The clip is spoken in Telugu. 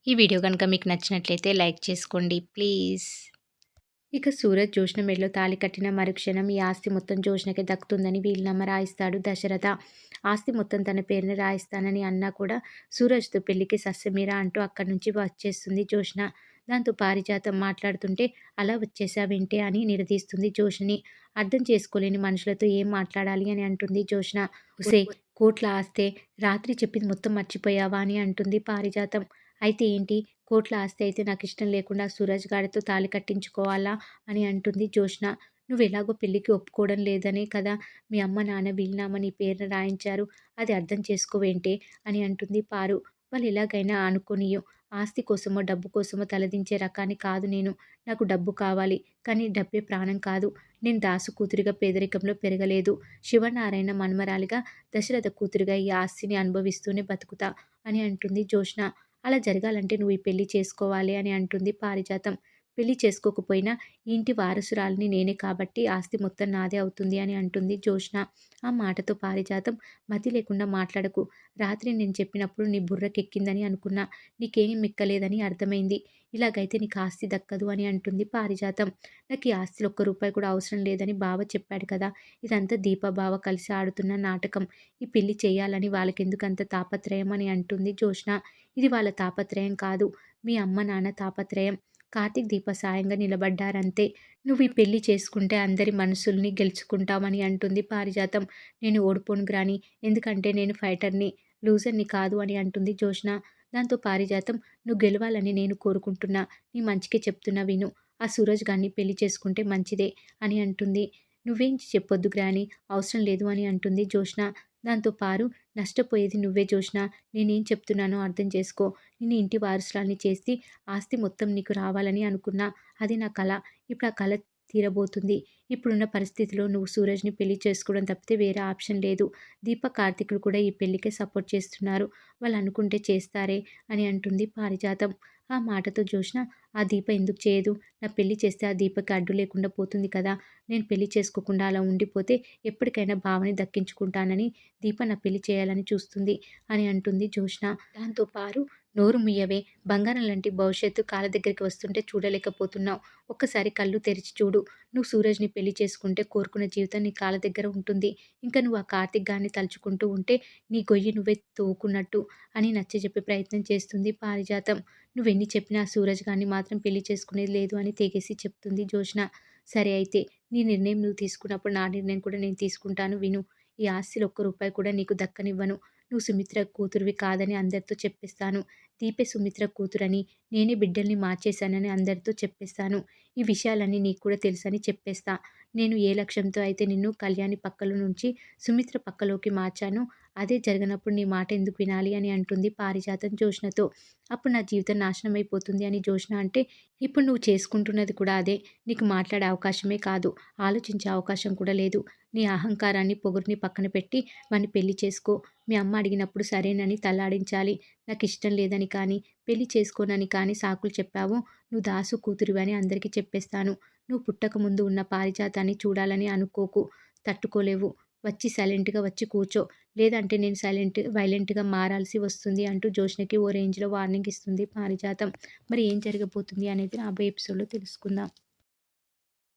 ఈ వీడియో గనుక మీకు నచ్చినట్లయితే లైక్ చేసుకోండి ప్లీజ్. ఇక సూరజ్ జ్యోష్న మెడలో తాళి కట్టిన మరుక్షణం ఈ ఆస్తి మొత్తం జ్యోష్నకే దక్కుతుందని వీలునామా రాయిస్తాడు దశరథ. ఆస్తి మొత్తం తన పేరున రాయిస్తానని అన్నా కూడా సూరజ్తో పెళ్లికి సస్యమీరా అంటూ అక్కడి నుంచి వచ్చేస్తుంది జ్యోష్న. దాంతో పారిజాతం మాట్లాడుతుంటే అలా వచ్చేసావేంటే అని నిలదీస్తుంది జ్యోష్ని. అర్థం చేసుకోలేని మనుషులతో ఏం మాట్లాడాలి అని అంటుంది జ్యోష్న. ఉసే, కోట్ల ఆస్తే రాత్రి చెప్పింది మొత్తం మర్చిపోయావా అని అంటుంది పారిజాతం. అయితే ఏంటి, కోట్ల ఆస్తి అయితే నాకిష్టం లేకుండా సూరజ్ గాడితో తాళి కట్టించుకోవాలా అని అంటుంది జ్యోష్న. నువ్వెలాగో పెళ్ళికి ఒప్పుకోవడం లేదనే కదా మీ అమ్మ నాన్న వీలునామా నీ పేరున రాయించారు. అది అర్థం చేసుకోవేంటే అని అంటుంది పారు. వాళ్ళు ఎలాగైనా అనుకోనియో, ఆస్తి కోసమో డబ్బు కోసమో తలదించే రకాన్ని కాదు నేను. నాకు డబ్బు కావాలి, కానీ డబ్బే ప్రాణం కాదు. నేను దాసు కూతురిగా పేదరికంలో పెరగలేదు. శివనారాయణ మనుమరాలిగా దశరథ కూతురిగా ఈ ఆస్తిని అనుభవిస్తూనే బతుకుతా అని అంటుంది జ్యోష్న. అలా జరగాలంటే నువ్వు ఈ పెళ్లి చేసుకోవాలి అని అంటుంది పారిజాతం. పెళ్లి చేసుకోకపోయినా ఈ ఇంటి వారసురాలిని నేనే కాబట్టి ఆస్తి మొత్తం నాదే అవుతుంది అని అంటుంది జ్యోష్న. ఆ మాటతో పారిజాతం, మతి లేకుండా మాట్లాడకు. రాత్రి నేను చెప్పినప్పుడు నీ బుర్రకెక్కిందని అనుకున్నా. నీకేం ఎక్కలేదని అర్థమైంది. ఇలాగైతే నీకు ఆస్తి దక్కదు అని అంటుంది పారిజాతం. నాకు ఈ ఆస్తిలో ఒక్క రూపాయి కూడా అవసరం లేదని బావ చెప్పాడు కదా. ఇదంతా దీప బావ కలిసి ఆడుతున్న నాటకం. ఈ పెళ్లి చేయాలని వాళ్ళకెందుకంత తాపత్రయం అని అంటుంది జ్యోష్న. ఇది వాళ్ళ తాపత్రయం కాదు, మీ అమ్మ నాన్న తాపత్రయం. కార్తీక్ దీప సాయంగా నిలబడ్డారంతే. నువ్వు ఈ పెళ్లి చేసుకుంటే అందరి మనసుల్ని గెలుచుకుంటామని అంటుంది పారిజాతం. నేను ఓడిపోను గ్రాని, ఎందుకంటే నేను ఫైటర్ని, లూజర్ని కాదు అని అంటుంది జ్యోష్న. దాంతో పారిజాతం, నువ్వు గెలవాలని నేను కోరుకుంటున్నా. నీ మంచికే చెప్తున్నా విను. ఆ సూరజ్ గాన్ని పెళ్లి చేసుకుంటే మంచిదే అని అంటుంది. నువ్వేం చెప్పొద్దు గ్రాని, అవసరం లేదు అని అంటుంది జ్యోష్న. దాంతో పారు, నష్టపోయేది నువ్వే జ్యోష్న. నేనేం చెప్తున్నానో అర్థం చేసుకో. నిన్ను ఇంటి వారసురాలిని చేసి ఆస్తి మొత్తం నీకు రావాలని అనుకున్నా. అది నా కల. ఇప్పుడు ఆ కల తీరబోతుంది. ఇప్పుడున్న పరిస్థితిలో నువ్వు సూరజ్‌ని పెళ్లి చేసుకోవడం తప్పితే వేరే ఆప్షన్ లేదు. దీప, కార్తీకులు కూడా ఈ పెళ్ళికే సపోర్ట్ చేస్తున్నారు. వాళ్ళు అనుకుంటే చేస్తారే అని అంటుంది పారిజాతం. ఆ మాటతో జ్యోష్న, ఆ దీప ఎందుకు చేయదు? నా పెళ్లి చేస్తే ఆ దీపకి అడ్డు లేకుండా పోతుంది కదా. నేను పెళ్లి చేసుకోకుండా అలా ఉండిపోతే ఎప్పటికైనా భావని దక్కించుకుంటానని దీప నా పెళ్లి చేయాలని చూస్తుంది అని అంటుంది జ్యోష్న. దాంతో పారు, నోరు ముయ్యవే, బంగారం లాంటి భవిష్యత్తు కాళ్ళ దగ్గరికి వస్తుంటే చూడలేకపోతున్నావు. ఒక్కసారి కళ్ళు తెరిచి చూడు. నువ్వు సూరజ్‌ని పెళ్లి చేసుకుంటే కోరుకున్న జీవితం నీ కాళ్ళ దగ్గర ఉంటుంది. ఇంకా నువ్వు ఆ కార్తీక్ గాడిని తలుచుకుంటూ ఉంటే నీ గొయ్యి నువ్వే తవ్వుకున్నట్టు అని నచ్చజెప్పే ప్రయత్నం చేస్తుంది పారిజాతం. నువ్వెన్ని చెప్పినా ఆ సూరజ్ గాడిని మాత్రం పెళ్లి చేసుకునేది లేదు అని తెగేసి చెప్తుంది జ్యోష్న. సరే అయితే, నీ నిర్ణయం నువ్వు తీసుకున్నప్పుడు నా నిర్ణయం కూడా నేను తీసుకుంటాను విను. ఈ ఆస్తిలో ఒక్క రూపాయి కూడా నీకు దక్కనివ్వను. నువ్వు సుమిత్ర కూతురివి కాదని అందరితో చెప్పేస్తాను. దీపే సుమిత్ర కూతురని, నేనే బిడ్డల్ని మార్చేశానని అందరితో చెప్పేస్తాను. ఈ విషయాలన్నీ నీకు కూడా తెలుసని చెప్పేస్తా. నేను ఏ లక్ష్యంతో అయితే నిన్ను కళ్యాణి పక్కలో నుంచి సుమిత్ర పక్కలోకి మార్చానో అదే జరగనప్పుడు నీ మాట ఎందుకు వినాలి అని అంటుంది పారిజాతం జ్యోష్నతో. అప్పుడు నా జీవితం నాశనం అయిపోతుంది అని జ్యోష్న అంటే, ఇప్పుడు నువ్వు చేసుకుంటున్నది కూడా అదే. నీకు మాట్లాడే అవకాశమే కాదు, ఆలోచించే అవకాశం కూడా లేదు. నీ అహంకారాన్ని, పొగురుని పక్కన పెట్టి వాడిని పెళ్లి చేసుకో. మీ అమ్మ అడిగినప్పుడు సరేనని తలాడించాలి. నాకిష్టం లేదని కానీ, పెళ్లి చేసుకోనని కానీ సాకులు చెప్పావో నువ్వు దాసు కూతురివని అందరికీ చెప్పేస్తాను. నువ్వు పుట్టకముందు ఉన్న పారిజాతాన్ని చూడాలని అనుకోకు. తట్టుకోలేవు. వచ్చి సైలెంట్‌గా వచ్చి కూర్చో. లేదంటే నేను వైలెంట్‌గా మారాల్సి వస్తుంది అంటూ జ్యోష్నకి ఓ రేంజ్‌లో వార్నింగ్ ఇస్తుంది పారిజాతం. మరి ఏం జరగబోతుంది అనేది రాబోయే ఎపిసోడ్‌లో తెలుసుకుందాం.